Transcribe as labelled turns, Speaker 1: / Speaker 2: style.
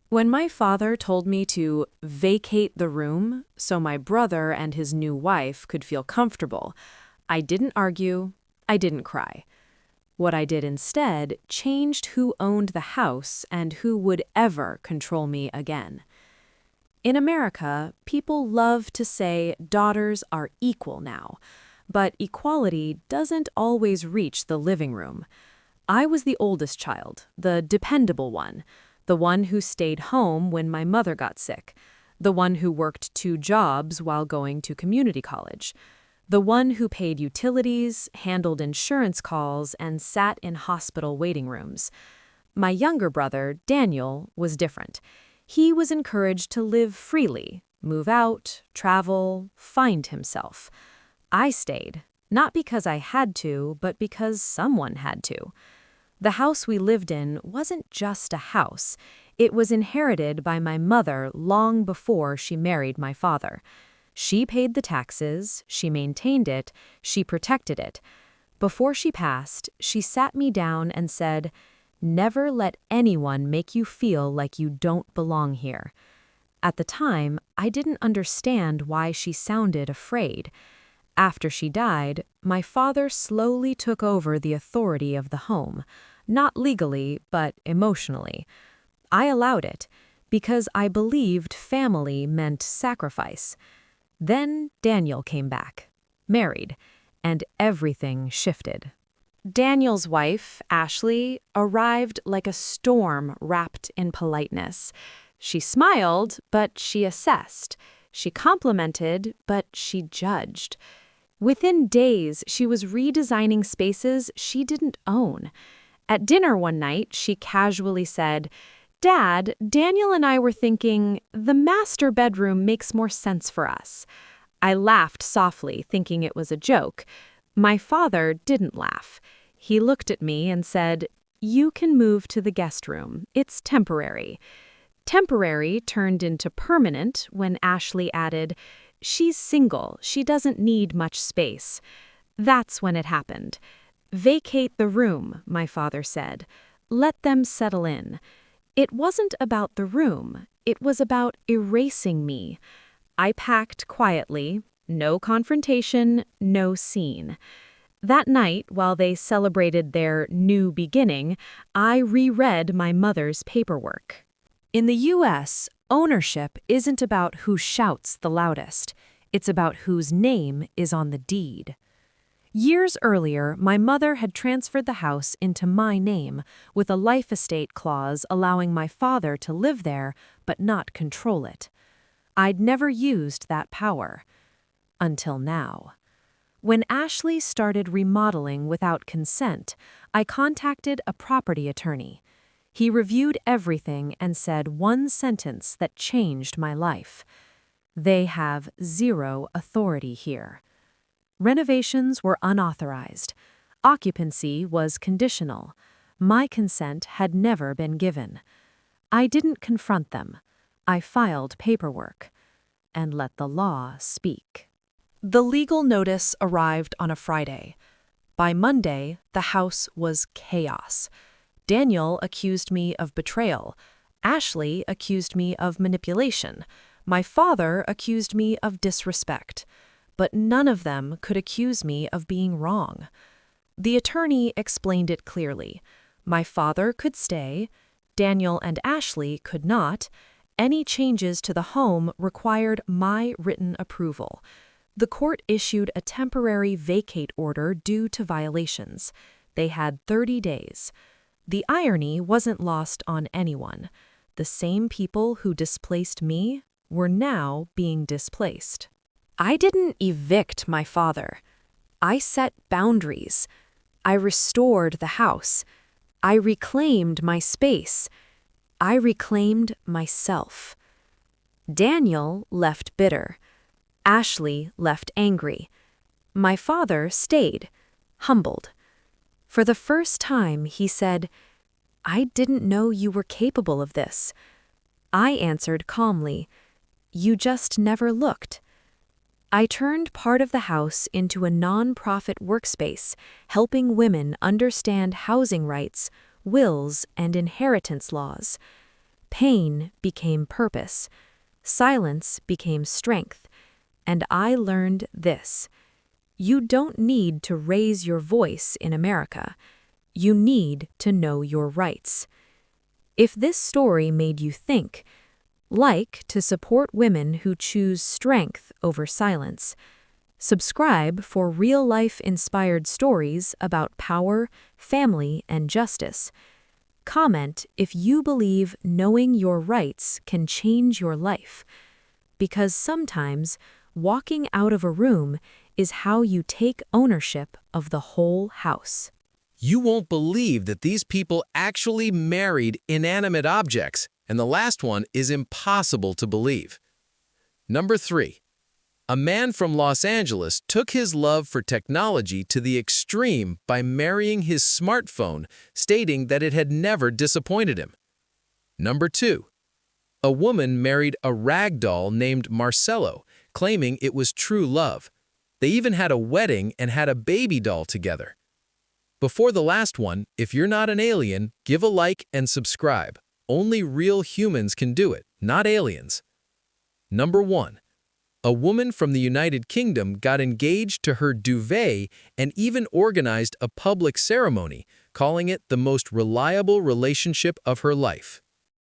Speaker 1: When my father told me to vacate the room so my brother and his new wife could feel comfortable, I didn't argue, I didn't cry. What I did instead changed who owned the house and who would ever control me again. In America, people love to say daughters are equal now, but equality doesn't always reach the living room. I was the oldest child, the dependable one, the one who stayed home when my mother got sick, the one who worked 2 jobs while going to community college, the one who paid utilities, handled insurance calls, and sat in hospital waiting rooms. My younger brother, Daniel, was different. He was encouraged to live freely, move out, travel, find himself. I stayed, not because I had to, but because someone had to. The house we lived in wasn't just a house. It was inherited by my mother long before she married my father. She paid the taxes, she maintained it, she protected it. Before she passed, she sat me down and said, "Never let anyone make you feel like you don't belong here." At the time, I didn't understand why she sounded afraid. After she died, my father slowly took over the authority of the home, not legally, but emotionally. I allowed it, because I believed family meant sacrifice. Then Daniel came back, married, and everything shifted. Daniel's wife, Ashley, arrived like a storm wrapped in politeness. She smiled, but she assessed. She complimented, but she judged. Within days, she was redesigning spaces she didn't own. At dinner one night, she casually said, "Dad, Daniel and I were thinking the master bedroom makes more sense for us." I laughed softly, thinking it was a joke. My father didn't laugh. He looked at me and said, "You can move to the guest room. It's temporary." Temporary turned into permanent when Ashley added, "She's single. She doesn't need much space." That's when it happened. "Vacate the room," my father said. "Let them settle in." It wasn't about the room. It was about erasing me. I packed quietly. No confrontation, no scene. That night, while they celebrated their new beginning, I reread my mother's paperwork. In the U.S., ownership isn't about who shouts the loudest. It's about whose name is on the deed. Years earlier, my mother had transferred the house into my name, with a life estate clause allowing my father to live there but not control it. I'd never used that power. Until now. When Ashley started remodeling without consent, I contacted a property attorney. He reviewed everything and said one sentence that changed my life. "They have zero authority here." Renovations were unauthorized. Occupancy was conditional. My consent had never been given. I didn't confront them. I filed paperwork and let the law speak. The legal notice arrived on a Friday. By Monday, the house was chaos. Daniel accused me of betrayal. Ashley accused me of manipulation. My father accused me of disrespect. But none of them could accuse me of being wrong. The attorney explained it clearly. My father could stay. Daniel and Ashley could not. Any changes to the home required my written approval. The court issued a temporary vacate order due to violations. They had 30 days. The irony wasn't lost on anyone. The same people who displaced me were now being displaced. I didn't evict my father. I set boundaries. I restored the house. I reclaimed my space. I reclaimed myself. Daniel left bitter. Ashley left angry. My father stayed, humbled. For the first time, he said, "I didn't know you were capable of this." I answered calmly, "You just never looked." I turned part of the house into a non-profit workspace, helping women understand housing rights, wills, and inheritance laws. Pain became purpose. Silence became strength. And I learned this. You don't need to raise your voice in America. You need to know your rights. If this story made you think, like to support women who choose strength over silence. Subscribe for real-life inspired stories about power, family, and justice. Comment if you believe knowing your rights can change your life. Because sometimes walking out of a room is how you take ownership of the whole house.
Speaker 2: You won't believe that these people actually married inanimate objects, and the last one is impossible to believe. Number 3. A man from Los Angeles took his love for technology to the extreme by marrying his smartphone, stating that it had never disappointed him. Number 2. A woman married a rag doll named Marcelo, claiming it was true love. They even had a wedding and had a baby doll together. Before the last one, if you're not an alien, give a like and subscribe. Only real humans can do it, not aliens. Number 1. A woman from the United Kingdom got engaged to her duvet and even organized a public ceremony, calling it the most reliable relationship of her life.